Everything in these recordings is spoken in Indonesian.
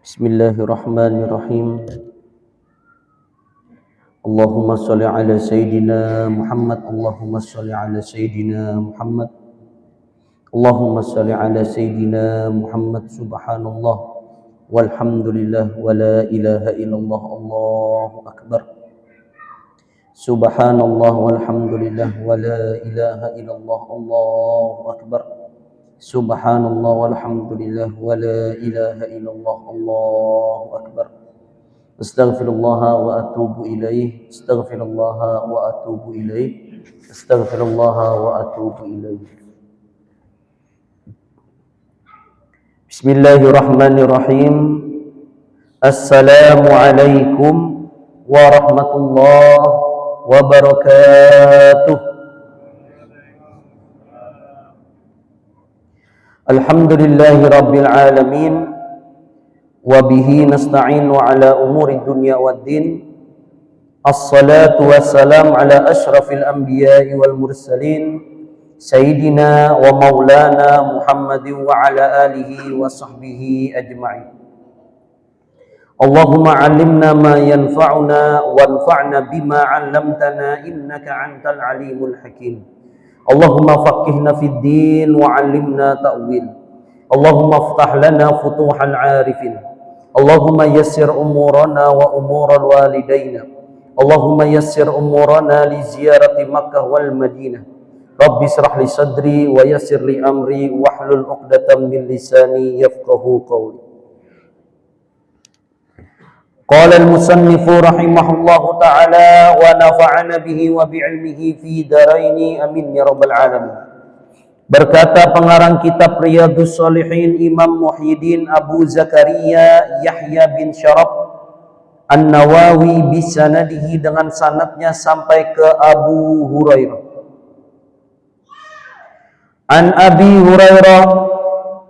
Bismillahirrahmanirrahim. Allahumma sholli ala sayyidina Muhammad. Allahumma sholli ala sayyidina Muhammad. Allahumma sholli ala sayyidina Muhammad. Subhanallah walhamdulillah wa la ilaha illallah. Allahu akbar. Subhanallah walhamdulillah wa la ilaha illallah. Allahu akbar. Subhanallah walhamdulillah wa la ilaha illallah. Allahu akbar. Astaghfirullah wa atubu ilaih. Astaghfirullah wa atubu ilaih. Astaghfirullah wa atubu ilaih. Bismillahirrahmanirrahim. Assalamualaikum warahmatullahi wabarakatuh. Alhamdulillahi rabbil alamin. Wabihi nasta'inu ala umuri dunya waddin. Assalatu wassalam ala ashrafil anbiya'i wal mursalin Sayyidina wa maulana Muhammadin wa ala alihi wa sahbihi ajma'in. Allahumma alimna ma yanfa'una wanfa'na bima 'allamtana innaka antal alimul hakim. Allahumma faqihna fid din wa 'allimna ta'wil. Allahumma aftah lana futuhal 'arifin. Allahumma yassir umurana wa umural walidaina. Allahumma yassir umurana li ziyarati Makkah wal Madinah. Rabbi israh li sadri wa yassir li amri wahlul 'uqdatam min lisani yafqahu qawli. Qala al-musannifu rahimahullahu ta'ala wa nafa'ana bihi wa bi'ilmihi fi daraini amin ya rabbal alamin. Berkata pengarang kitab Riyadhus Shalihin Imam Muhyiddin Abu Zakaria Yahya bin Syaraf An-Nawawi bisanadihi dengan sanadnya sampai ke Abu Hurairah. An Abi Hurairah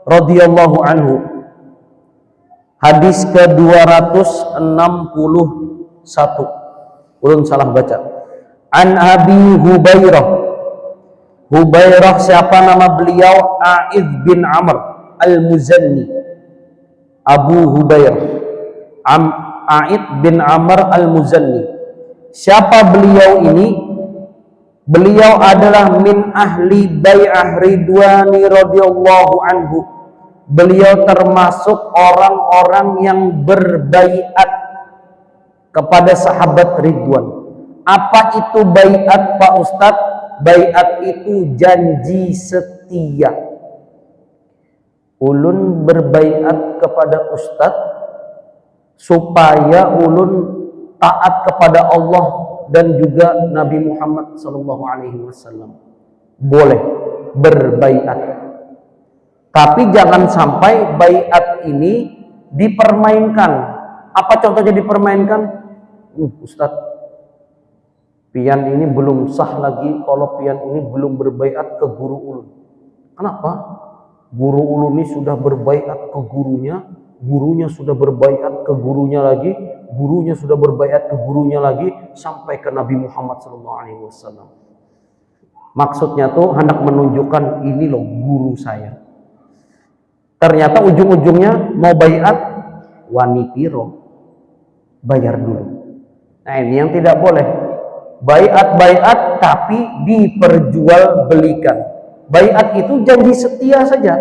radhiyallahu anhu. Hadis ke-261. Ulun salah baca. An Abi Hubairah. Hubairah siapa nama beliau? A'idh bin Amr al-Muzanni. Abu Hubairah. A'idh bin Amr al-Muzanni. Siapa beliau ini? Beliau adalah min ahli bai'ah Ridwani radhiyallahu anhu. Beliau termasuk orang-orang yang berbaiat kepada sahabat Ridwan. Apa itu baiat, Pak Ustadz? Baiat itu janji setia. Ulun berbaiat kepada Ustadz supaya ulun taat kepada Allah dan juga Nabi Muhammad SAW. Boleh berbaiat. Tapi jangan sampai baiat ini dipermainkan. Apa contohnya dipermainkan? Ustadz, pian ini belum sah lagi kalau pian ini belum berbaiat ke guru ulun. Kenapa? Guru ulun ini sudah berbaiat ke gurunya, gurunya sudah berbaiat ke gurunya lagi, gurunya sudah berbaiat ke gurunya lagi, sampai ke Nabi Muhammad SAW. Maksudnya tuh hendak menunjukkan ini loh guru saya. Ternyata ujung-ujungnya mau baiat wani piro, bayar dulu. Nah ini yang tidak boleh. Baiat tapi diperjualbelikan. Baiat itu janji setia saja.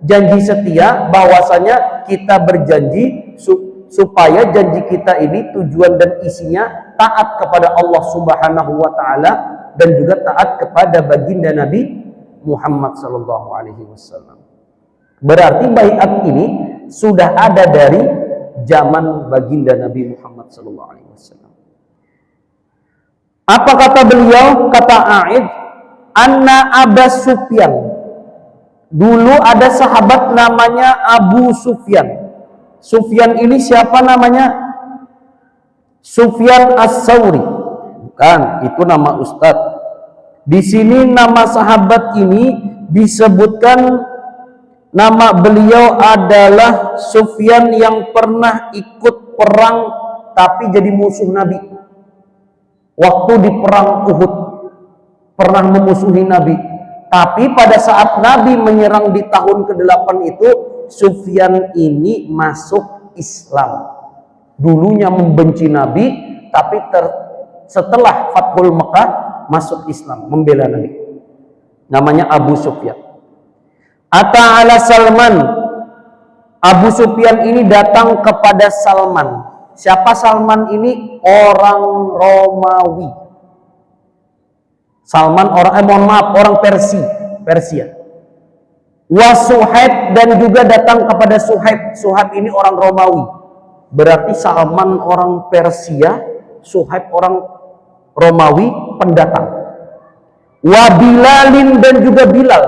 Janji setia bahwasanya kita berjanji supaya janji kita ini tujuan dan isinya taat kepada Allah Subhanahu wa taala dan juga taat kepada baginda Nabi Muhammad sallallahu alaihi wasallam. Berarti baiat ini sudah ada dari zaman baginda Nabi Muhammad sallallahu alaihi wasallam. Apa kata beliau? Kata A'idh, anna Aba Sufyan. Dulu ada sahabat namanya Abu Sufyan. Sufyan ini siapa namanya? Sufyan As-Sawri. Bukan, itu nama ustadz. Di sini nama sahabat ini disebutkan nama beliau adalah Sufyan yang pernah ikut perang tapi jadi musuh Nabi. Waktu di perang Uhud pernah memusuhi Nabi. Tapi pada saat Nabi menyerang di tahun ke-8 itu, Sufyan ini masuk Islam. Dulunya membenci Nabi, tapi setelah Fathul Mekah masuk Islam, membela Nabi. Namanya Abu Sufyan. Ata ala Salman. Abu Sufyan ini datang kepada Salman. Siapa Salman ini? Orang Romawi. Salman orang Persia. Wa Suhaib, dan juga datang kepada Suhaib. Suhaib ini orang Romawi. Berarti Salman orang Persia, Suhaib orang Romawi, pendatang. Wa Bilalin, dan juga Bilal.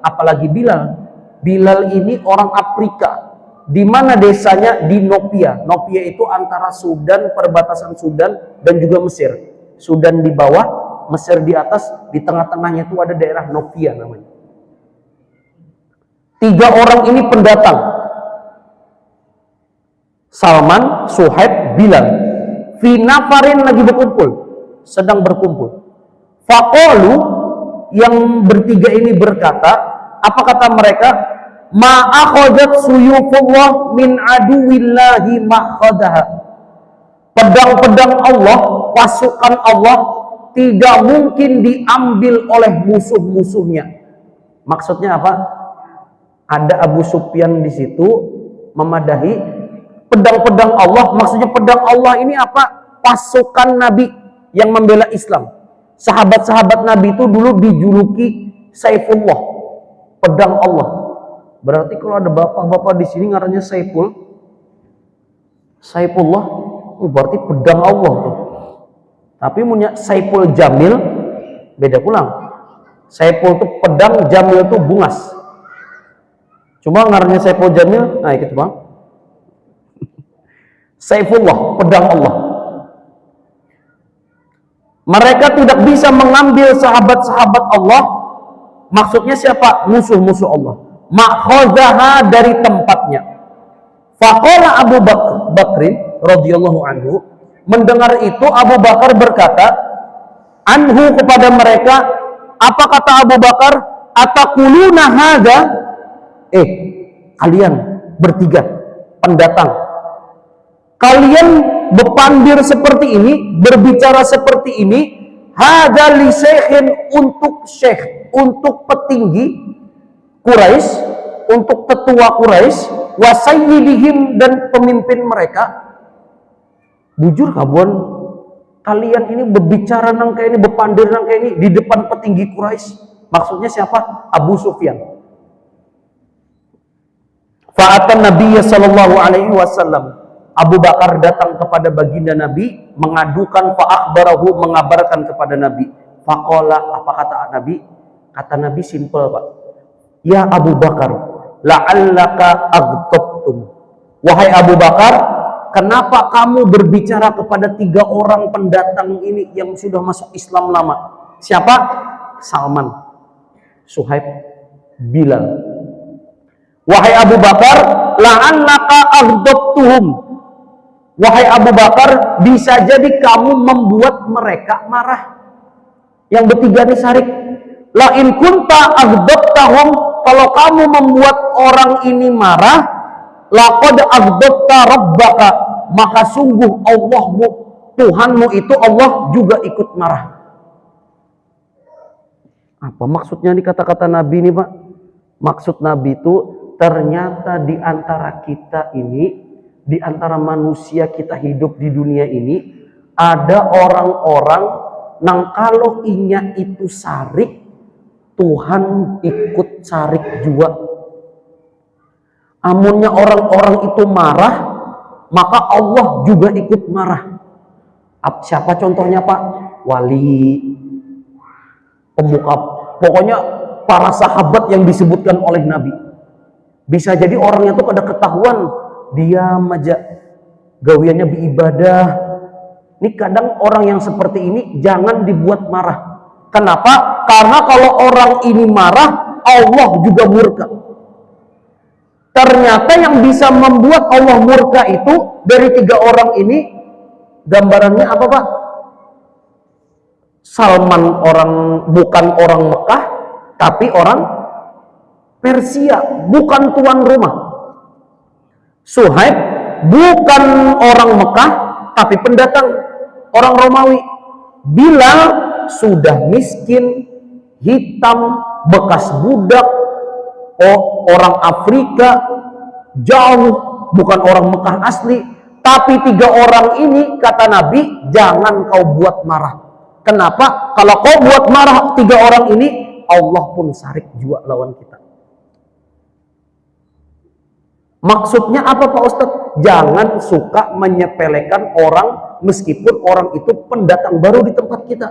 Apalagi Bilal? Bilal ini orang Afrika. Di mana desanya? Di Nopia. Nopia itu antara Sudan, perbatasan Sudan dan juga Mesir. Sudan di bawah, Mesir di atas, di tengah-tengahnya itu ada daerah Nopia namanya. 3 orang ini pendatang. Salman, Suhaib, Bilal. Fi nafarin, lagi berkumpul, sedang berkumpul. Faqalu, yang bertiga ini berkata, apa kata mereka? Ma akhadhat suyufullah min aduwillahi ma'khadaha. Pedang-pedang Allah, pasukan Allah tidak mungkin diambil oleh musuh-musuhnya. Maksudnya apa? Ada Abu Sufyan di situ memadahi pedang-pedang Allah. Maksudnya pedang Allah ini apa? Pasukan Nabi yang membela Islam. Sahabat-sahabat Nabi itu dulu dijuluki Saifullah, pedang Allah. Berarti kalau ada bapak-bapak di sini ngarannya Saifullah, berarti pedang Allah tuh. Tapi punya Saiful Jamil beda pulang. Saiful itu pedang, Jamil itu bungas. Cuma ngarannya Saiful Jamil, nah itu bang. Saifullah, pedang Allah. Mereka tidak bisa mengambil sahabat-sahabat Allah. Maksudnya siapa? Musuh-musuh Allah. Ma'khazaha, dari tempatnya. Faqala Abu Bakrin radhiyallahu anhu, mendengar itu Abu Bakar berkata, anhu, kepada mereka, apa kata Abu Bakar? Ataquluna hadza? Kalian bertiga pendatang, kalian berpandir seperti ini, berbicara seperti ini, hadza li syekhin, untuk syekh, untuk petinggi Quraisy, untuk tetua Quraisy, wa sayyidihim, dan pemimpin mereka. Bujur kabuan, kalian ini berbicara nang kayak ini, berpandir nang kayak ini di depan petinggi Quraisy. Maksudnya siapa? Abu Sufyan. Fa'atan Nabi sallallahu alaihi wasallam. Abu Bakar datang kepada baginda Nabi, mengadukan, fa'akhbarahu, mengabarkan kepada Nabi. Faqala, apa kata Nabi? Kata Nabi simple, Pak. Ya Abu Bakar, la'allaka agtabtum. Wahai Abu Bakar, kenapa kamu berbicara kepada 3 orang pendatang ini yang sudah masuk Islam lama? Siapa? Salman, Suhaib, Bilal. Wahai Abu Bakar, la'allaka aghdabtuhum. Wahai Abu Bakar, bisa jadi kamu membuat mereka marah. Yang bertiga ini syarik. La in kunta aghdabtahum, kalau kamu membuat orang ini marah, laqad aghdabta rabbaka, maka sungguh Allahmu, Tuhanmu itu Allah juga ikut marah. Apa maksudnya di kata-kata Nabi ini, Pak? Maksud Nabi itu, ternyata di antara kita ini, di antara manusia kita hidup di dunia ini, ada orang-orang nang kalau inya itu sarik, Tuhan ikut sarik juga. Amunnya orang-orang itu marah, maka Allah juga ikut marah. Siapa contohnya, Pak? Wali, pemuka, pokoknya para sahabat yang disebutkan oleh Nabi. Bisa jadi orangnya tuh pada ketahuan diam aja, gawiannya beribadah. Ini kadang orang yang seperti ini jangan dibuat marah. Kenapa? Karena kalau orang ini marah, Allah juga murka. Ternyata yang bisa membuat Allah murka itu dari 3 orang ini, gambarannya apa, Pak? Salman bukan orang Mekah, tapi orang Persia, bukan tuan rumah. Suhaib bukan orang Mekah tapi pendatang, orang Romawi. Bilal sudah miskin, hitam, bekas budak, orang Afrika, jauh, bukan orang Mekah asli. Tapi 3 orang ini, kata Nabi, jangan kau buat marah. Kenapa? Kalau kau buat marah 3 orang ini, Allah pun sarik jua lawan kita. Maksudnya apa Pak Ustadz? Jangan suka menyepelekan orang meskipun orang itu pendatang baru di tempat kita.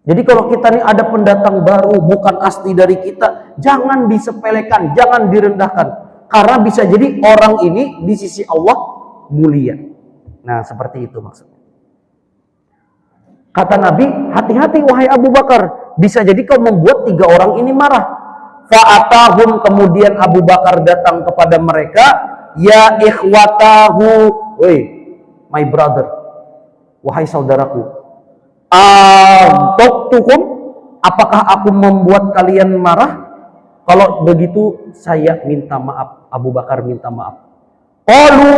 Jadi kalau kita nih ada pendatang baru bukan asli dari kita, jangan disepelekan, jangan direndahkan. Karena bisa jadi orang ini di sisi Allah mulia. Nah, seperti itu maksudnya. Kata Nabi, hati-hati wahai Abu Bakar, bisa jadi kau membuat 3 orang ini marah. Fa'atahum, kemudian Abu Bakar datang kepada mereka, ya ikhwatahu, woi, my brother, wahai saudaraku, antuktukum, apakah aku membuat kalian marah? Kalau begitu saya minta maaf. Abu Bakar minta maaf. Qalu,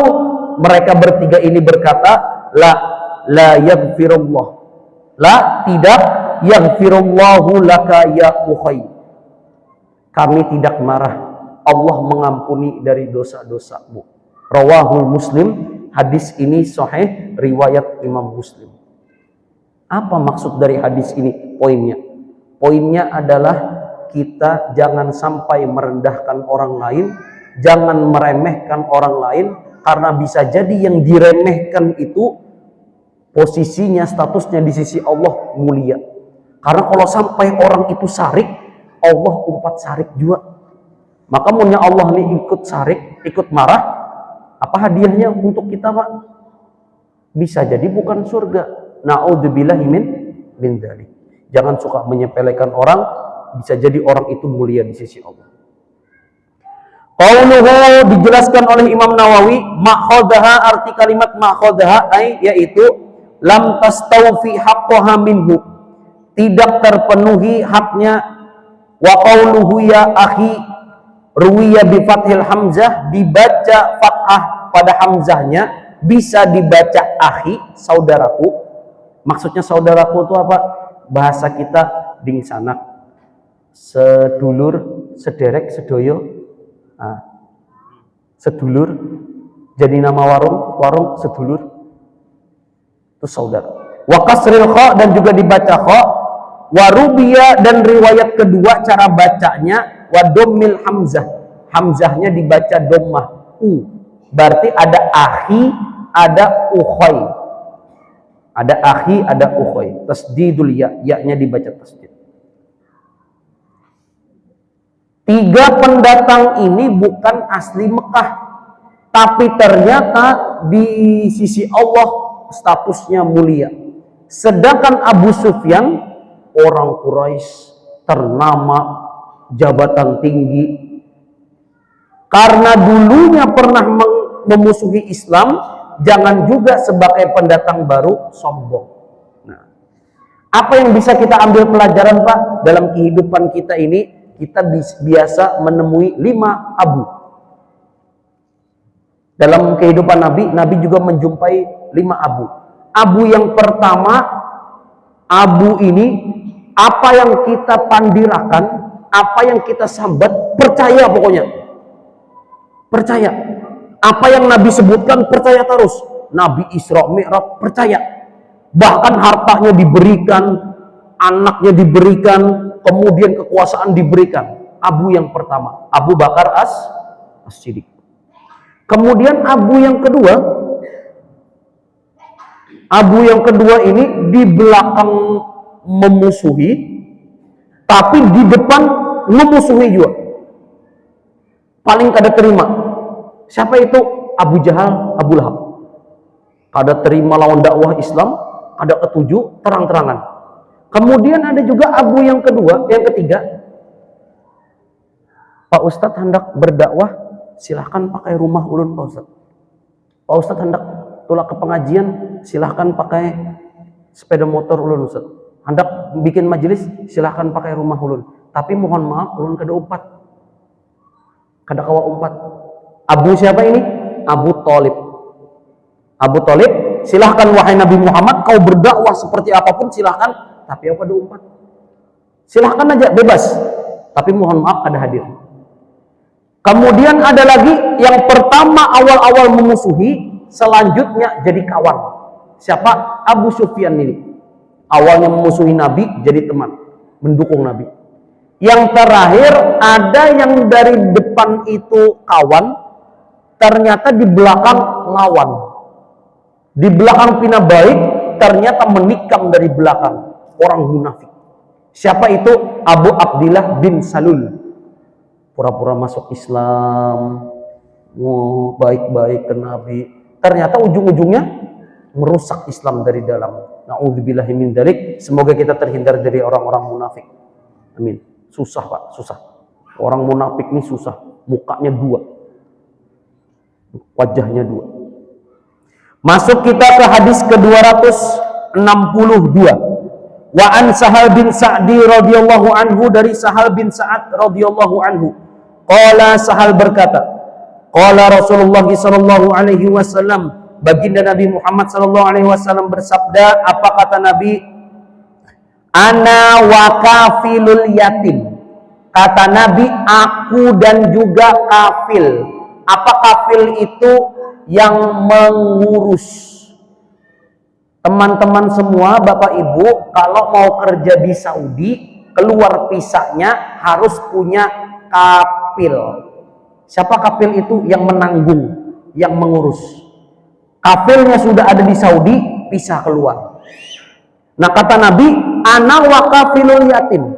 mereka bertiga ini berkata, la yaghfirullah, la, tidak, yaghfirullahu laka ya ukhay, kami tidak marah, Allah mengampuni dari dosa-dosamu. Rawahul Muslim, hadis ini sahih riwayat Imam Muslim. Apa maksud dari hadis ini? Poinnya adalah kita jangan sampai merendahkan orang lain, jangan meremehkan orang lain, karena bisa jadi yang diremehkan itu posisinya, statusnya di sisi Allah mulia. Karena kalau sampai orang itu sarik, Allah umpat sarik juga. Maka punya Allah nih ikut sarik, ikut marah, apa hadiahnya untuk kita Pak? Bisa jadi bukan surga. Na'udzubillahi min dzalik. Jangan suka menyepelekan orang, bisa jadi orang itu mulia di sisi Allah. Qauluhu, dijelaskan oleh Imam Nawawi, ma'khadhaha, arti kalimat ma'khadhaha yaitu lam tastawfi haqqaha minhu, tidak terpenuhi haknya. Wa qauluhu ya akhi, ruwiya bi fathil hamzah, dibaca fathah pada hamzahnya, bisa dibaca akhi, saudaraku. Maksudnya saudaraku itu apa? Bahasa kita ding sanak, sedulur, sederek, sedoyo. Nah, sedulur, jadi nama warung sedulur itu saudara. Wa kasril kha, dan juga dibaca kha. Warubiya, dan riwayat kedua cara bacanya wadomil hamzah, hamzahnya dibaca dommah berarti ada akhi, ada ukhay, ada akhi, ada ukhay, tasdidul ya-nya dibaca tasdid. 3 pendatang ini bukan asli Mekah, tapi ternyata di sisi Allah statusnya mulia. Sedangkan Abu Sufyan orang Quraisy ternama, jabatan tinggi, karena dulunya pernah memusuhi Islam, jangan juga sebagai pendatang baru sombong. Nah, apa yang bisa kita ambil pelajaran Pak? Dalam kehidupan kita ini, kita biasa menemui 5 abu. Dalam kehidupan Nabi juga menjumpai 5 abu. Abu yang pertama, abu ini, apa yang kita pandirakan, apa yang kita sambat, percaya pokoknya. Percaya. Apa yang Nabi sebutkan, percaya terus. Nabi Isra Mi'raj, percaya. Bahkan hartanya diberikan, anaknya diberikan, kemudian kekuasaan diberikan. Abu yang pertama, Abu Bakar As-Siddiq. Kemudian abu yang kedua ini di belakang memusuhi, tapi di depan memusuhi juga. Paling kada terima. Siapa itu? Abu Jahal, Abu Lahab. Kada terima lawan dakwah Islam, kada ketujuh terang-terangan. Kemudian ada juga abu yang ketiga. Pak Ustadz hendak berdakwah, silahkan pakai rumah ulun Pak Ustadz. Pak Ustadz hendak tulak ke pengajian, silahkan pakai sepeda motor ulun Ustadz. Hendak bikin majelis, silahkan pakai rumah ulun. Tapi mohon maaf, ulun kada umpat. Kada kawa umpat. Abu siapa ini? Abu Thalib. Abu Thalib, silahkan wahai Nabi Muhammad, kau berdakwah seperti apapun silahkan, tapi aku ada umat. Silahkan aja, bebas. Tapi mohon maaf ada hadir. Kemudian ada lagi yang pertama awal-awal memusuhi, selanjutnya jadi kawan. Siapa? Abu Sufyan ini. Awalnya memusuhi Nabi, jadi teman, mendukung Nabi. Yang terakhir ada yang dari depan itu kawan, ternyata di belakang lawan. Di belakang pina baik, ternyata menikam dari belakang orang munafik. Siapa itu? Abu Abdillah bin Salul. Pura-pura masuk Islam, baik-baik ke Nabi. Ternyata ujung-ujungnya merusak Islam dari dalam. Na'udzubillahi min dzalik. Semoga kita terhindar dari orang-orang munafik. Amin. Susah Pak, susah. Orang munafik ini susah. Mukanya dua, wajahnya dua. Masuk kita ke hadis ke-262. Wa an Sahal bin Sa'di radhiyallahu anhu, dari Sahal bin Sa'ad radhiyallahu anhu. Qala, Sahal berkata, qala Rasulullah sallallahu alaihi wasallam, baginda Nabi Muhammad sallallahu alaihi wasallam bersabda, apa kata Nabi? Ana wa kafilul yatim. Kata Nabi, aku dan juga kafil. Apa kafil itu? Yang mengurus. Teman-teman semua, Bapak Ibu, kalau mau kerja di Saudi, keluar visanya harus punya kafil. Siapa kafil itu? Yang menanggung, yang mengurus. Kafilnya sudah ada di Saudi, bisa keluar. Nah, kata Nabi, ana wa kafilul yatim.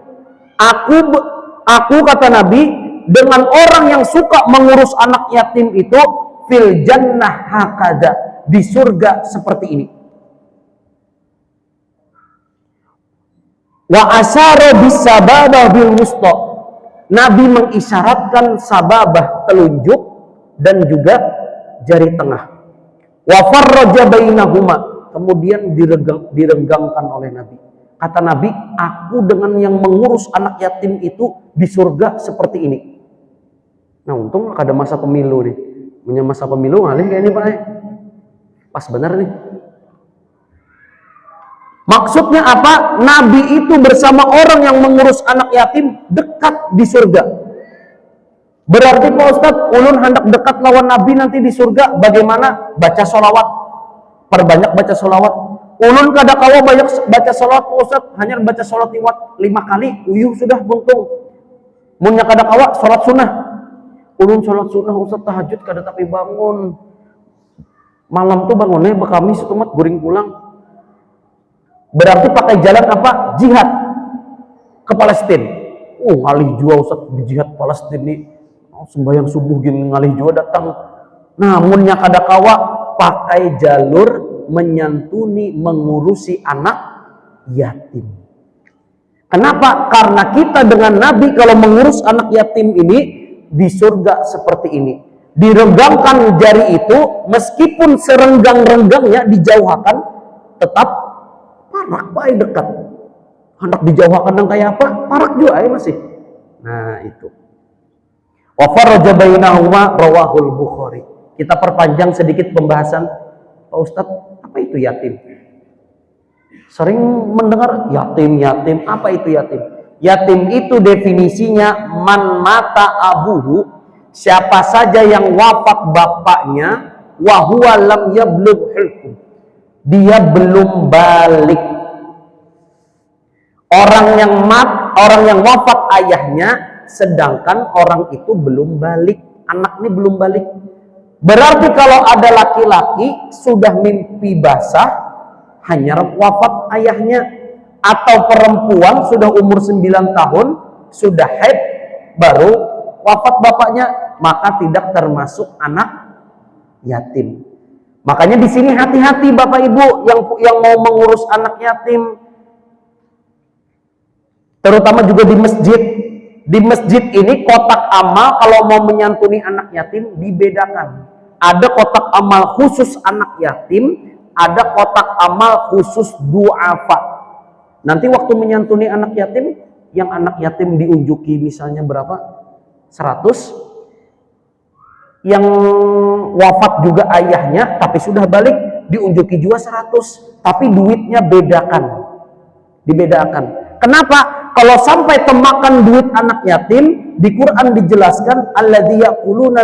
Aku kata Nabi, dengan orang yang suka mengurus anak yatim itu, fil jannah hakada, di surga seperti ini. Wa asyara bis sababah bil wusta. Nabi mengisyaratkan sababah, telunjuk, dan juga jari tengah. Wa farraja bainahuma, kemudian direnggangkan oleh Nabi. Kata Nabi, aku dengan yang mengurus anak yatim itu di surga seperti ini. Nah, untung ada masa pemilu nih. Punya masa pemilu ngalih kayak ini Pak. Pas benar nih. Maksudnya apa? Nabi itu bersama orang yang mengurus anak yatim dekat di surga. Berarti Pak Ustadz, ulun hendak dekat lawan Nabi nanti di surga. Bagaimana? Baca sholawat. Perbanyak baca sholawat. Ulun kada kawa banyak baca sholawat Pak Ustadz. Hanya baca sholawat liwat 5 kali. Uyuh sudah buntung. Munnya kada kawa sholat sunnah. Ulun sholat sunnah Ustadz, tahajud kada tapi bangun. Malam tuh bangunnya bekami setumat guring pulang. Berarti pakai jalan apa? Jihad ke Palestina. Ngalih jua Ustadz di jihad Palestina nih. Sembahyang subuh gini ngalih jua datang. Namunnya kada kawa pakai jalur menyantuni, mengurusi anak yatim. Kenapa? Karena kita dengan Nabi kalau mengurus anak yatim ini di surga seperti ini. Direnggangkan jari itu, meskipun serenggang-renggangnya dijauhkan, tetap parak baik dekat. Hendak dijauhkan yang kayak apa? Parak juga ya masih. Nah itu. Wa farraja bainahuma rawahul Bukhari. Kita perpanjang sedikit pembahasan. Pak Ustadz, apa itu yatim? Sering mendengar yatim. Apa itu yatim? Yatim itu definisinya man mata abuhu, siapa saja yang wafat bapaknya, wa huwa lam yablugh hulkum, dia belum balik. Orang yang wafat ayahnya, sedangkan orang itu belum balik, anak ini belum balik. Berarti kalau ada laki-laki sudah mimpi basah, hanya wafat ayahnya, atau perempuan sudah umur 9 tahun, sudah haid, baru wafat bapaknya, maka tidak termasuk anak yatim. Makanya di sini hati-hati Bapak Ibu yang mau mengurus anak yatim, terutama juga di masjid. Di masjid ini kotak amal kalau mau menyantuni anak yatim dibedakan. Ada kotak amal khusus anak yatim, ada kotak amal khusus du'afa. Nanti waktu menyantuni anak yatim, yang anak yatim diunjuki misalnya berapa? 100. yang wafat juga ayahnya tapi sudah balik diunjuki juga 100, tapi duitnya dibedakan. Kenapa? Kalau sampai temakan duit anak yatim, di Quran dijelaskan alladzi yaquluna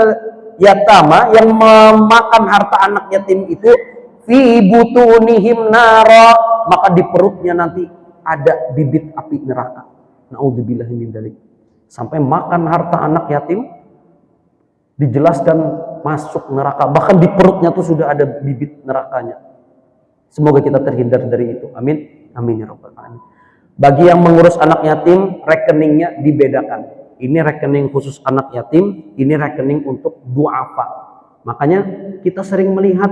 yatama, yang memakan harta anak yatim itu fi butunihim nara, maka di perutnya nanti ada bibit api neraka. Naudzubillahi min dzalik. Sampai makan harta anak yatim dijelaskan masuk neraka, bahkan di perutnya tuh sudah ada bibit nerakanya. Semoga kita terhindar dari itu. Amin. Amin ya rabbal alamin. Bagi yang mengurus anak yatim, rekeningnya dibedakan. Ini rekening khusus anak yatim, ini rekening untuk duafa. Makanya kita sering melihat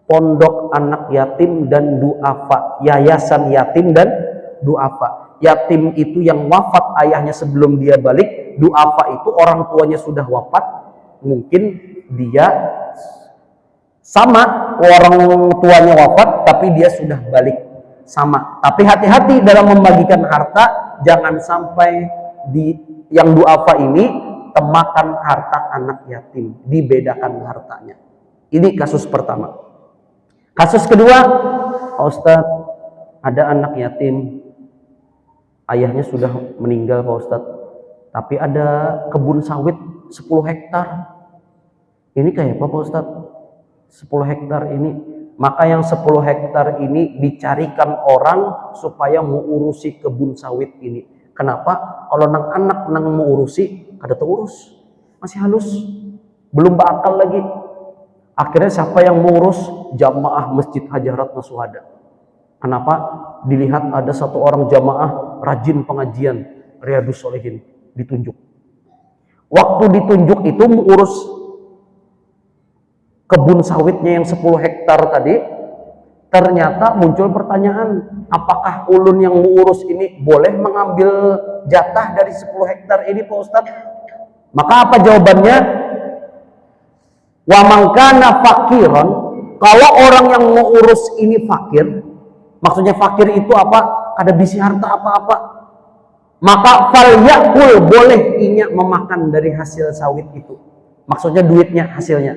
pondok anak yatim dan duafa, yayasan yatim dan duafa. Yatim itu yang wafat ayahnya sebelum dia balik, duafa itu orang tuanya sudah wafat, mungkin dia sama orang tuanya wafat tapi dia sudah balik, sama. Tapi hati-hati dalam membagikan harta, jangan sampai di yang duafa ini temakan harta anak yatim, dibedakan hartanya. Ini kasus pertama. Kasus kedua, Pak Ustadz, ada anak yatim, ayahnya sudah meninggal Pak Ustadz, tapi ada kebun sawit 10 hektar. Ini kayak apa Pak Ustadz? 10 hektar ini, maka yang 10 hektar ini dicarikan orang supaya mengurusi kebun sawit ini. Kenapa? Kalau nang anak nang mengurusi, kada terurus, masih halus, belum bakal lagi. Akhirnya siapa yang mengurus? Jamaah Masjid Hajarat Nasuhada. Kenapa? Dilihat ada satu orang jamaah rajin pengajian Riyadhus Shalihin, ditunjuk. Waktu ditunjuk itu mengurus kebun sawitnya yang 10 hektar tadi, ternyata muncul pertanyaan, apakah ulun yang mengurus ini boleh mengambil jatah dari 10 hektar ini Pak Ustadz? Maka apa jawabannya? Wa man kana fakiran, kalau orang yang mengurus ini fakir, maksudnya fakir itu apa? Kada bisi harta apa-apa, maka fal yakul, boleh inya memakan dari hasil sawit itu. Maksudnya duitnya, hasilnya.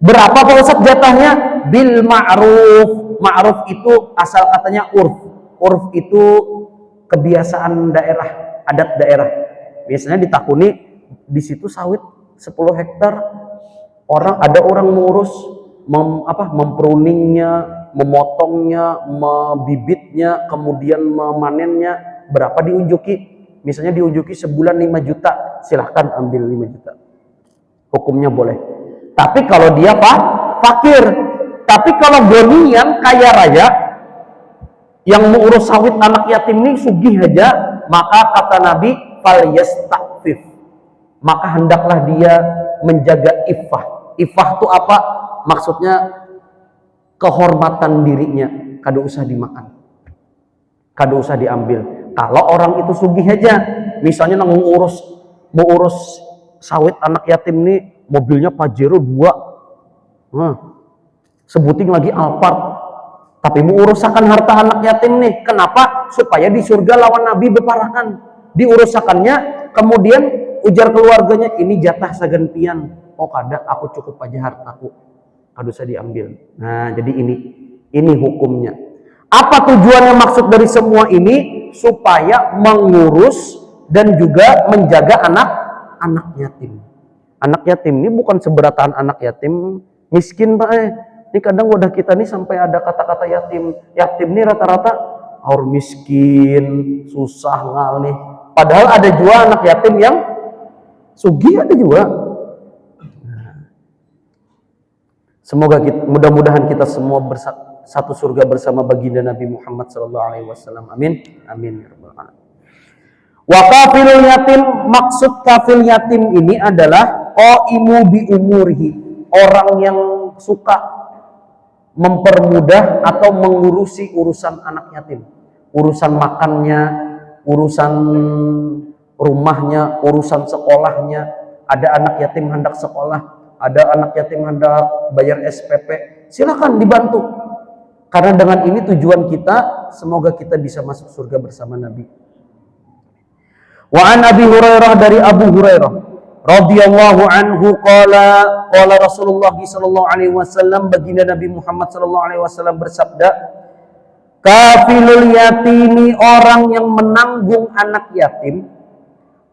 Berapa Pak Ustadz jatahnya? Bil ma'ruf. Ma'ruf itu asal katanya urf. Urf itu kebiasaan daerah, adat daerah. Biasanya ditakuni di situ sawit 10 hektar. Ada orang mengurus mempruningnya, memotongnya, membibitnya, kemudian memanennya. Berapa diunjuki? Misalnya diunjuki sebulan 5 juta, silahkan ambil 5 juta. Hukumnya boleh. Tapi kalau dia fakir, tapi kalau gonian kaya raya yang mengurus sawit anak yatim ini sugih aja, maka kata Nabi fal yastafif, maka hendaklah dia menjaga iffah. Iffah itu apa? Maksudnya kehormatan dirinya, kada usah dimakan, kada usah diambil. Kalau orang itu sugih aja, misalnya mengurus sawit anak yatim ini, mobilnya Pajero 2, sebuting lagi Alphard, tapi mengurusakan harta anak yatim nih. Kenapa? Supaya di surga lawan Nabi beparakan. Diurusakannya, kemudian ujar keluarganya, ini jatah segantian. Oh kada, aku cukup aja hartaku, kada usah diambil. Nah, jadi ini hukumnya. Apa tujuannya, maksud dari semua ini? Supaya mengurus dan juga menjaga anak yatim. Anak yatim ini bukan seberatan anak yatim miskin Pak. Ini kadang wadah kita nih sampai ada kata-kata yatim. Yatim ini rata-rata orang miskin, susah ngalih. Padahal ada juga anak yatim yang sugih, ada juga. Semoga mudah-mudahan kita semua satu surga bersama baginda Nabi Muhammad SAW. Amin. Amin ya rabbal alamin. Wa kafilul yatim, maksud kafil yatim ini adalah qaimu bi umurihi, orang yang suka mempermudah atau mengurusi urusan anak yatim, urusan makannya, urusan rumahnya, urusan sekolahnya. Ada anak yatim hendak sekolah, ada anak yatim hendak bayar SPP, silakan dibantu. Karena dengan ini tujuan kita, semoga kita bisa masuk surga bersama Nabi. Wa an Abi Hurairah, dari Abu Hurairah radhiyallahu anhu qala Rasulullah sallallahu alaihi wasallam, baginda Nabi Muhammad sallallahu alaihi wasallam bersabda, kafilul yatimi, orang yang menanggung anak yatim,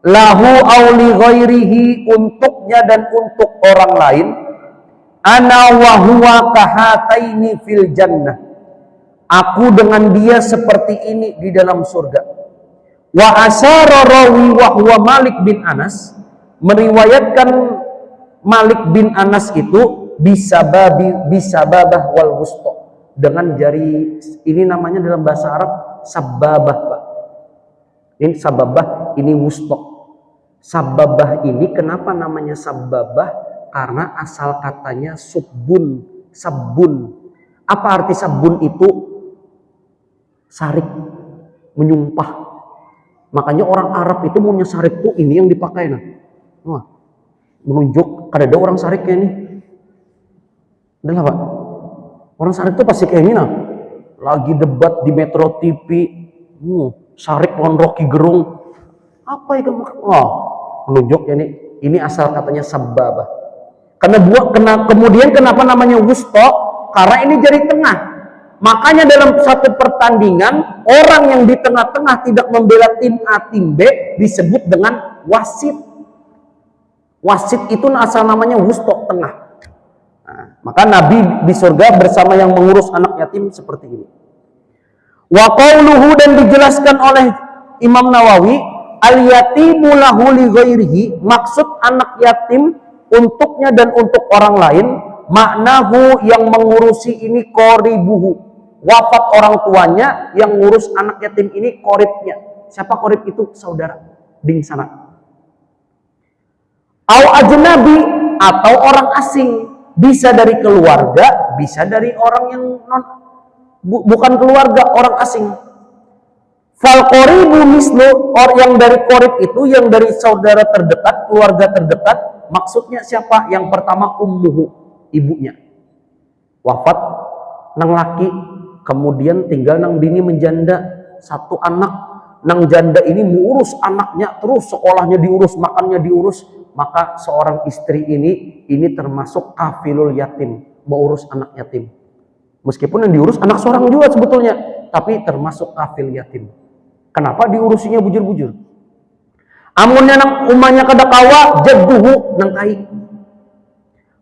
lahu auli ghairihi, untuknya dan untuk orang lain, ana wa huwa kahataini fil jannah, aku dengan dia seperti ini di dalam surga. Wa asyara rawi wa huwa Malik bin Anas, meriwayatkan Malik bin Anas itu bisababah wal wusta, dengan jari ini, namanya dalam bahasa Arab sababah, Pak. Ini sababah, ini wusta. Sababah ini kenapa namanya sababah? Karena asal katanya subbun, sabun. Apa arti sabun itu? Sarik, menyumpah. Makanya orang Arab itu punya sarik tuh ini yang dipakai, nah. Wah, menunjuk kada ada orang sarik kayak ini. Adalah, Pak. Orang sarik tuh pasti kayak ini, nah. Lagi debat di Metro TV, sarik lawan Rocky Gerung. Apa itu? Menunjuk ini asal katanya sababah. Kemudian kenapa namanya wusta? Karena ini jari tengah. Makanya dalam satu pertandingan, orang yang di tengah-tengah tidak membela tim A, tim B disebut dengan wasit. Wasit itu asal namanya wusta, tengah. Nah, maka Nabi di surga bersama yang mengurus anak yatim seperti ini. Wa qauluhu, dan dijelaskan oleh Imam Nawawi, al-yatimu lahu li ghairihi, maksud anak yatim untuknya dan untuk orang lain, maknahu yang mengurusi ini qoribuhu, wafat orang tuanya, yang ngurus anak yatim ini qoribnya. Siapa qorib itu? Saudara ding sana. Au ajnabi, atau orang asing, bisa dari keluarga, bisa dari orang yang bukan keluarga, orang asing. Fal qoribu mislu, yang dari qorib itu, yang dari saudara terdekat, keluarga terdekat, maksudnya siapa? Yang pertama ummuhu, ibunya wafat nang laki, kemudian tinggal nang bini menjanda, satu anak. Nang janda ini mengurus anaknya terus, sekolahnya diurus, makannya diurus, maka seorang istri ini termasuk kafilul yatim, mengurus anak yatim. Meskipun yang diurus anak seorang juga sebetulnya, tapi termasuk kafil yatim. Kenapa diurusinya bujur-bujur? Amunnya nang umanya kada kawa, jadduhu, nang kai.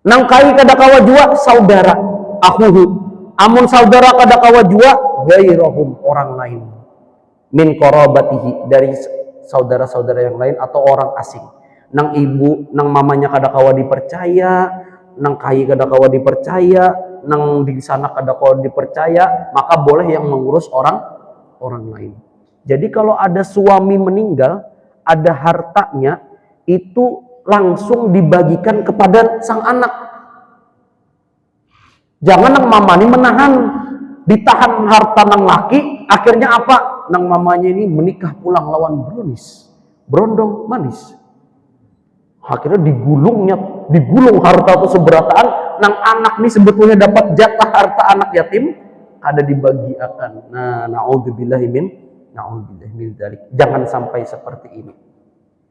Nang kai kada kawa jua, saudara, akhuhu. Amun saudara kada kawa jua, ghairahum, orang lain. Min qarabatihi, dari saudara-saudara yang lain atau orang asing. Nang ibu, nang mamanya kada kawa dipercaya, nang kai kada kawa dipercaya, nang di sana kada kawa dipercaya, maka boleh yang mengurus orang lain. Jadi kalau ada suami meninggal, ada hartanya, itu langsung dibagikan kepada sang anak. Jangan nang mamani menahan, ditahan harta nang laki, akhirnya apa? Nang mamanya ini menikah pulang lawan berondong manis. Akhirnya digulung harta itu seberataan, nang anak ini sebetulnya dapat jatah harta anak yatim, ada dibagiakan. Nah, na'udzubillahi min dzalik. Jangan sampai seperti ini.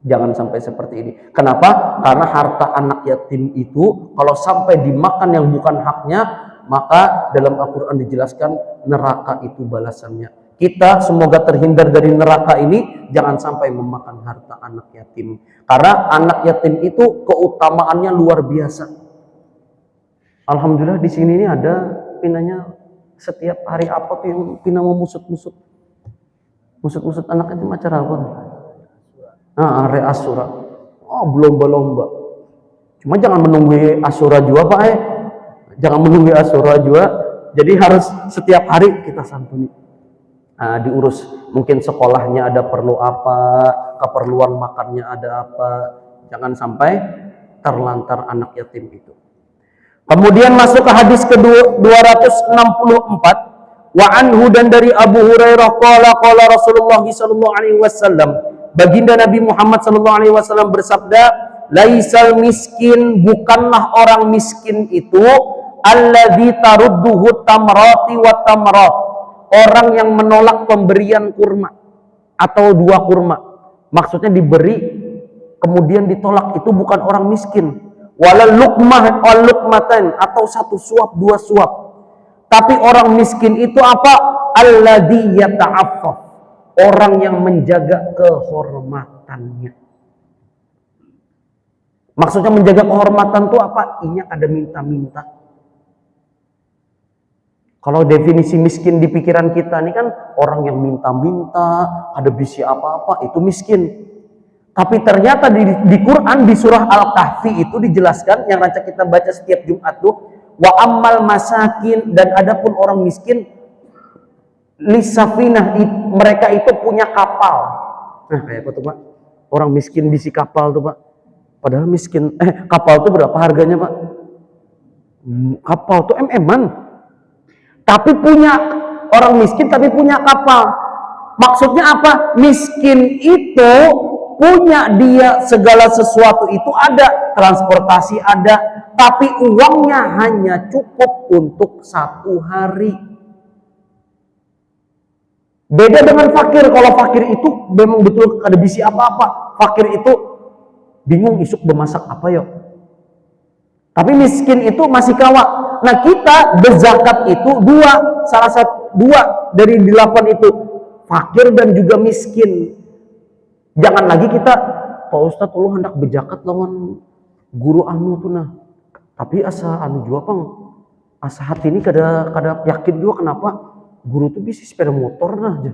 Jangan sampai seperti ini. Kenapa? Karena harta anak yatim itu kalau sampai dimakan yang bukan haknya, maka dalam Al-Quran dijelaskan neraka itu balasannya. Kita semoga terhindar dari neraka ini, jangan sampai memakan harta anak yatim. Karena anak yatim itu keutamaannya luar biasa. Alhamdulillah di sini ini ada pinanya setiap hari apa tuh yang pina mau musut-musut anak yatim, acara apa? Hari Asyura. Berlomba-lomba. Cuma jangan menunggu Asyura juga, Pak. Jangan menunggu Asyura juga. Jadi harus setiap hari kita santuni. Diurus, mungkin sekolahnya ada perlu apa, keperluan makannya ada apa, jangan sampai terlantar anak yatim itu. Kemudian masuk ke hadis ke-264, wa anhu, dan dari Abu Hurairah qala Rasulullah sallallahu alaihi wasallam, baginda Nabi Muhammad sallallahu alaihi wasallam bersabda, laisal miskin, bukanlah orang miskin itu alladzi tarudduhu tamrati wa tamrat, orang yang menolak pemberian kurma atau 2 kurma. Maksudnya diberi kemudian ditolak, itu bukan orang miskin. Wala luqmah wal luqmatain, atau satu suap, dua suap. Tapi orang miskin itu apa? Alladzi yata'affaf, orang yang menjaga kehormatannya. Maksudnya menjaga kehormatan itu apa? Inya ada minta-minta. Kalau definisi miskin di pikiran kita ini kan orang yang minta-minta, ada bisi apa-apa, itu miskin. Tapi ternyata di Quran, di surah Al-Kahfi itu dijelaskan, yang rancak kita baca setiap Jumat tuh, wa ammal masakin, dan adapun orang miskin, lisafinah, mereka itu punya kapal. Nah, kayak apa tuh Pak? Orang miskin bisi kapal tuh Pak. Padahal miskin, kapal tuh berapa harganya Pak? Kapal tuh MM-an. Tapi punya, orang miskin tapi punya kapal. Maksudnya apa? Miskin itu punya dia segala sesuatu itu ada, transportasi ada, tapi uangnya hanya cukup untuk 1 hari. Beda dengan fakir. Kalau fakir itu memang betul ada bisi apa-apa. Fakir itu bingung isuk bemasak apa yuk. Tapi miskin itu masih kawa. Nah, kita berzakat itu dua dari 8 itu, fakir dan juga miskin. Jangan lagi kita, Pak Ustadz, lu hendak berzakat lawan guru anu tuh nah. Tapi asa anu juga Pang, asa hati ini kada yakin juga kenapa guru tuh bisa sepeda motor nah aja.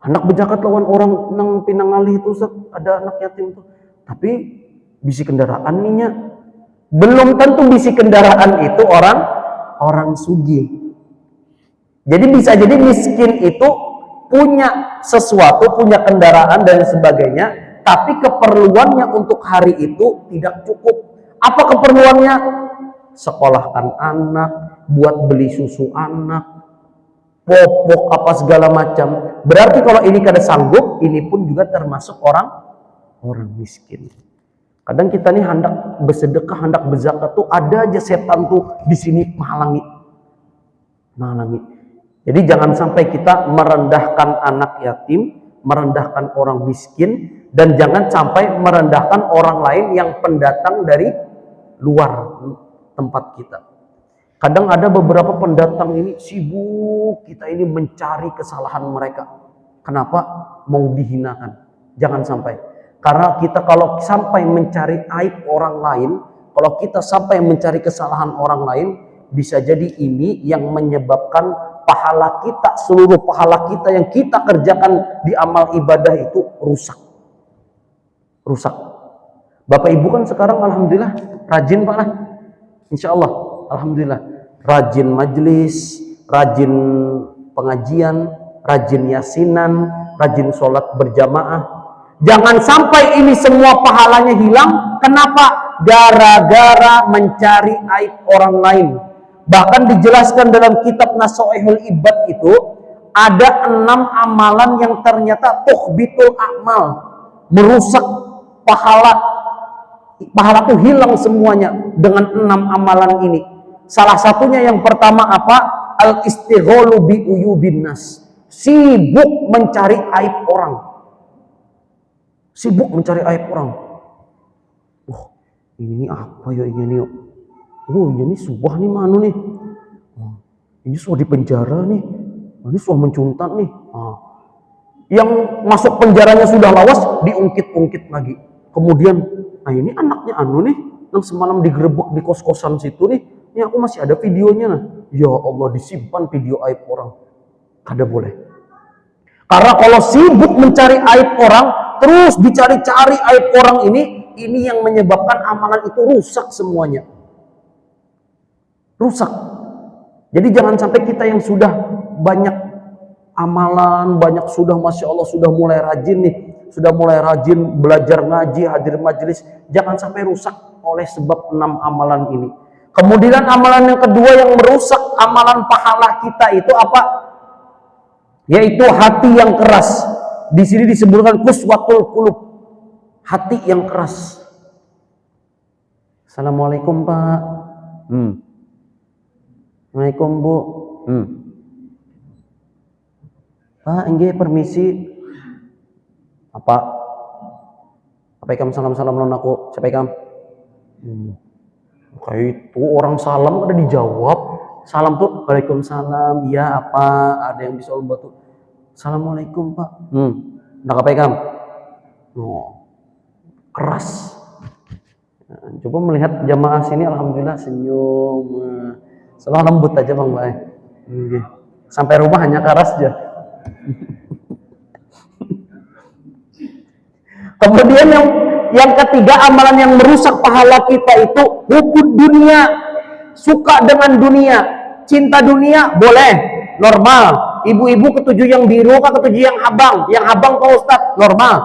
Hendak berzakat lawan orang nang Pinangali itu Ustadz, ada anak yatim tuh. Tapi bisi kendaraan nih nya. Belum tentu bisi kendaraan itu orang sugih. Jadi bisa jadi miskin itu punya sesuatu, punya kendaraan dan sebagainya, tapi keperluannya untuk hari itu tidak cukup. Apa keperluannya? Sekolahkan anak, buat beli susu anak, popok apa segala macam. Berarti kalau ini kada sanggup, ini pun juga termasuk orang miskin. Kadang kita nih hendak bersedekah, hendak berzakat tuh ada aja setan tuh di sini menghalangi. Jadi jangan sampai kita merendahkan anak yatim, merendahkan orang miskin, dan jangan sampai merendahkan orang lain yang pendatang dari luar tempat kita. Kadang ada beberapa pendatang ini sibuk kita ini mencari kesalahan mereka. Kenapa? Mau dihinakan. Jangan sampai. Karena kita kalau sampai mencari aib orang lain, kalau kita sampai mencari kesalahan orang lain, bisa jadi ini yang menyebabkan pahala kita, seluruh pahala kita yang kita kerjakan di amal ibadah itu rusak. Bapak Ibu kan sekarang alhamdulillah rajin Pak lah. Insya Allah, alhamdulillah rajin majelis, rajin pengajian, rajin yasinan, rajin sholat berjamaah. Jangan sampai ini semua pahalanya hilang. Kenapa? Gara-gara mencari aib orang lain. Bahkan dijelaskan dalam kitab Nasoihul Ibad itu, ada 6 amalan yang ternyata tuhbitul amal, merusak pahala. Pahala itu hilang semuanya dengan 6 amalan ini. Salah satunya yang pertama apa? Al-istighalu bi uyubin nas. Sibuk mencari aib orang. Ini apa ya ini? Ini suah nih mana nih? Ini suah di penjara nih. Ini suah mencuntat nih. Yang masuk penjaranya sudah lawas, diungkit-ungkit lagi. Kemudian, ini anaknya anu nih, yang semalam digerebek di kos-kosan situ nih. Ini aku masih ada videonya nah. Ya Allah, disimpan video aib orang. Kada boleh. Karena kalau sibuk mencari aib orang, terus dicari-cari aib orang ini yang menyebabkan amalan itu rusak semuanya. Rusak. Jadi jangan sampai kita yang sudah banyak amalan, banyak sudah Masya Allah, sudah mulai rajin nih, sudah mulai rajin belajar ngaji, hadir majelis, jangan sampai rusak oleh sebab 6 amalan ini. Kemudian amalan yang kedua yang merusak amalan pahala kita itu apa? Yaitu hati yang keras. Di sini disebutkan kuswatul qulub, hati yang keras. Assalamualaikum Pak. Assalamualaikum Bu. Pak, enggak permisi. Apa? Sampaikan salam-salam non aku, sampaikan. Kayak itu orang salam udah dijawab. Salam tuh Waalaikumsalam, iya apa? Ada yang bisa bantu? Assalamualaikum Pak. Udah sampaikan. Oh, keras. Nah, coba melihat jamaah sini, alhamdulillah senyum. Selalu lembut aja Bang Bae. Sampai rumah hanya keras aja. Kemudian yang ketiga, amalan yang merusak pahala kita itu hubud dunia, suka dengan dunia, cinta dunia boleh, normal. Ibu-ibu ketujuh yang biru, ketujuh yang abang Pak Ustadz, normal.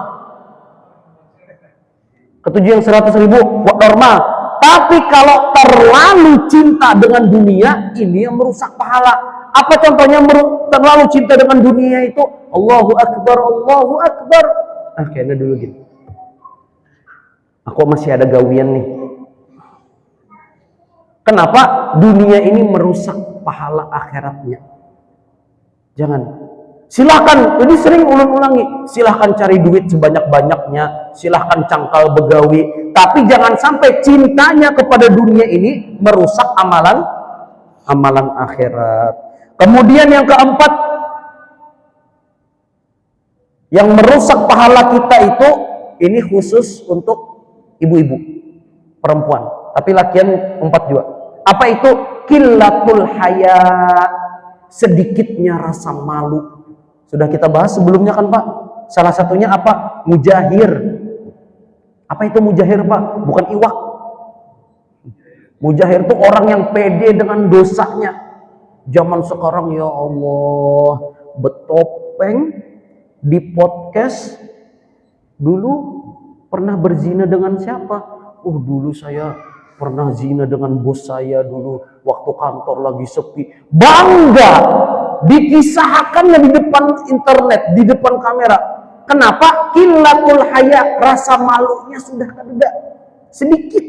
Ketujuh yang 100.000, normal. Tapi kalau terlalu cinta dengan dunia, ini yang merusak pahala. Apa contohnya terlalu cinta dengan dunia itu? Allahu Akbar, Allahu Akbar. Kayaknya dulu gini. Aku masih ada gawian nih. Kenapa dunia ini merusak pahala akhiratnya? Jangan. Silahkan, ini sering ulang-ulangi. Silahkan cari duit sebanyak-banyaknya. Silahkan cangkal begawi. Tapi jangan sampai cintanya kepada dunia ini merusak amalan akhirat. Kemudian yang keempat, yang merusak pahala kita itu, ini khusus untuk ibu-ibu, perempuan, tapi lakian 4 juga. Apa itu? Qillatul haya, sedikitnya rasa malu. Sudah kita bahas sebelumnya kan Pak? Salah satunya apa? Mujahir. Apa itu mujahir Pak? Bukan iwak. Mujahir itu orang yang pede dengan dosanya. Zaman sekarang ya Allah, betopeng di podcast. Dulu pernah berzina dengan siapa? Dulu saya pernah zina dengan bos saya dulu waktu kantor lagi sepi. Bangga dikisahkannya di depan internet, di depan kamera. Kenapa? Qillatul haya, rasa malunya sudah ada. Sedikit.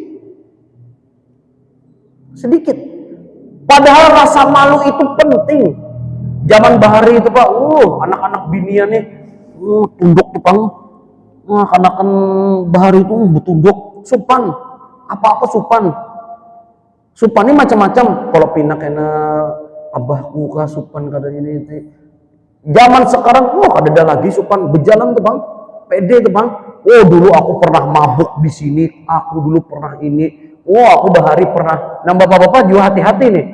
Padahal rasa malu itu penting. Zaman bahari itu Pak, anak-anak binian nih, tunduk tukang. Kanakan bahari itu betunduk, supan, apa-apa supan. Supan ini macam-macam. Kalau pinak kena abahku kah supan kada ini. Zaman sekarang, kada ada lagi supan. Berjalan tuh Bang, pede tuh Bang. Dulu aku pernah mabuk di sini, aku dulu pernah ini. Aku bahari pernah. Nah bapak-bapak juga hati-hati nih.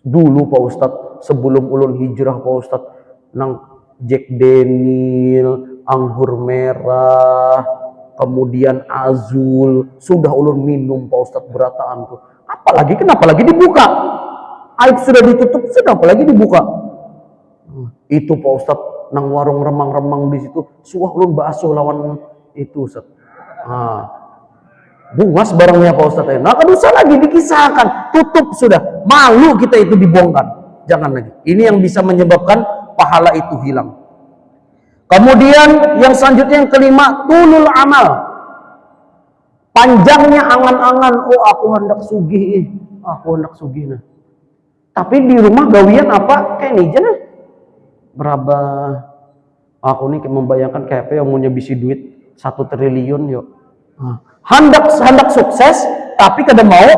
Dulu Pak Ustadz, sebelum ulun hijrah Pak Ustadz, nang Jack Daniel, anggur merah, kemudian azul, sudah ulun minum Pak Ustadz berataan tuh. Kenapa lagi dibuka? Aib sudah ditutup, sudah apalagi dibuka? Itu Pak Ustadz, nang warung remang-remang di situ, suah ulun basuh lawan itu Ustadz. Bungas barangnya Pak Ustadz. Nah kan usah lagi dikisahkan, tutup sudah. Malu kita itu dibongkar. Jangan lagi. Ini yang bisa menyebabkan pahala itu hilang. Kemudian yang selanjutnya yang kelima, tulul amal. Panjangnya angan-angan, aku hendak sugih, nah. Tapi di rumah gawian apa? Kayak nih aja berapa? Aku nih membayangkan kayak apa yang mau nyebisi duit 1 triliun yuk. Hendak sukses, tapi kada mau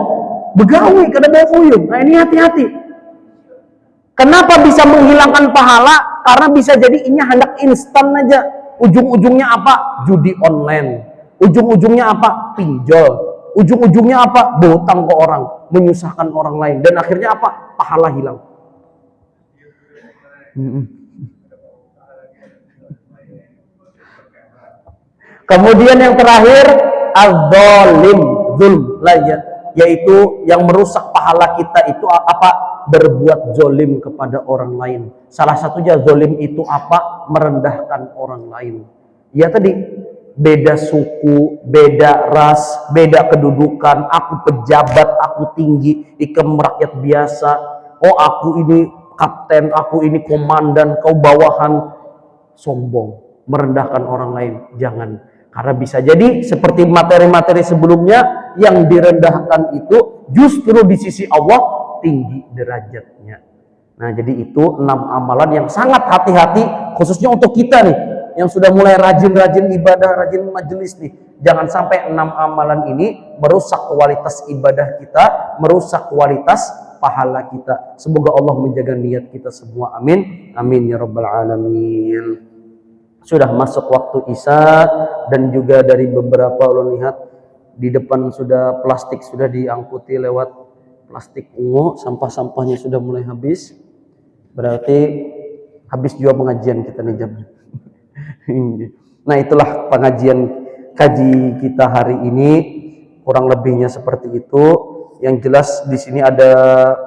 begawi, kada mau uyuh. Nah ini hati-hati. Kenapa bisa menghilangkan pahala? Karena bisa jadi ini hendak instan aja. Ujung-ujungnya apa? Judi online. Ujung-ujungnya apa? Pinjol. Ujung-ujungnya apa? Berhutang ke orang, menyusahkan orang lain. Dan akhirnya apa? Pahala hilang. Kemudian yang terakhir, az-zalim, zulm lah ya, yaitu yang merusak pahala kita itu apa? Berbuat zolim kepada orang lain. Salah satunya zolim itu apa? Merendahkan orang lain. Ya tadi, beda suku, beda ras, beda kedudukan. Aku pejabat, aku tinggi, ikam rakyat biasa. Aku ini kapten, aku ini komandan, kau bawahan. Sombong, merendahkan orang lain. Jangan. Karena bisa jadi seperti materi-materi sebelumnya, yang direndahkan itu justru di sisi Allah tinggi derajatnya. Nah jadi itu 6 amalan yang sangat hati-hati, khususnya untuk kita nih yang sudah mulai rajin-rajin ibadah, rajin majelis nih, jangan sampai 6 amalan ini merusak kualitas ibadah kita, merusak kualitas pahala kita. Semoga Allah menjaga niat kita semua. Amin. Amin ya rabbal alamin. Sudah masuk waktu Isya dan juga dari beberapa ulun lihat di depan sudah plastik sudah diangkuti lewat plastik ungu, sampah-sampahnya sudah mulai habis. Berarti habis juga pengajian kita nih jam. Nah, itulah pengajian kaji kita hari ini, kurang lebihnya seperti itu. Yang jelas di sini ada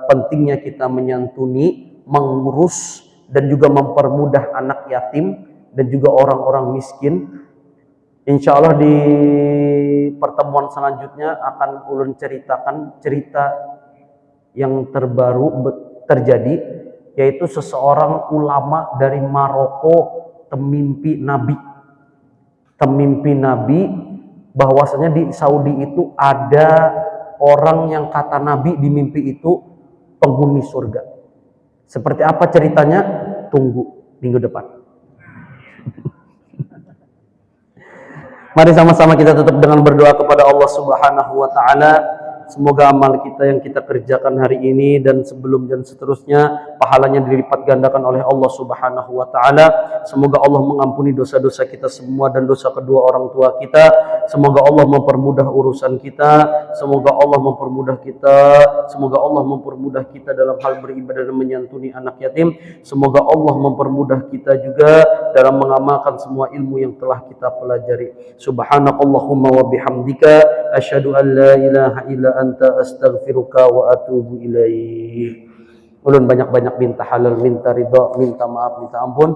pentingnya kita menyantuni, mengurus dan juga mempermudah anak yatim dan juga orang-orang miskin. Insya Allah di pertemuan selanjutnya akan ulun ceritakan cerita yang terbaru terjadi, yaitu seseorang ulama dari Maroko, temimpi Nabi, bahwasanya di Saudi itu ada orang yang kata Nabi di mimpi itu penghuni surga. Seperti apa ceritanya? Tunggu minggu depan. Mari sama-sama kita tutup dengan berdoa kepada Allah Subhanahu wa taala. Semoga amal kita yang kita kerjakan hari ini dan sebelum dan seterusnya pahalanya dilipat gandakan oleh Allah Subhanahu wa taala. Semoga Allah mengampuni dosa-dosa kita semua dan dosa kedua orang tua kita. Semoga Allah mempermudah urusan kita. Semoga Allah mempermudah kita. Semoga Allah mempermudah kita dalam hal beribadah dan menyantuni anak yatim. Semoga Allah mempermudah kita juga dalam mengamalkan semua ilmu yang telah kita pelajari. Subhanakallahumma wa bihamdika asyhadu an la ilaha illa anta astaghfiruka wa atubu ilaih. Ulun banyak-banyak minta halal, minta ridha, minta maaf, minta ampun.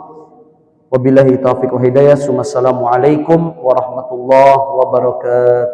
Wabillahi taufiq wa hidayah. Wassalamualaikum warahmatullahi wabarakatuh.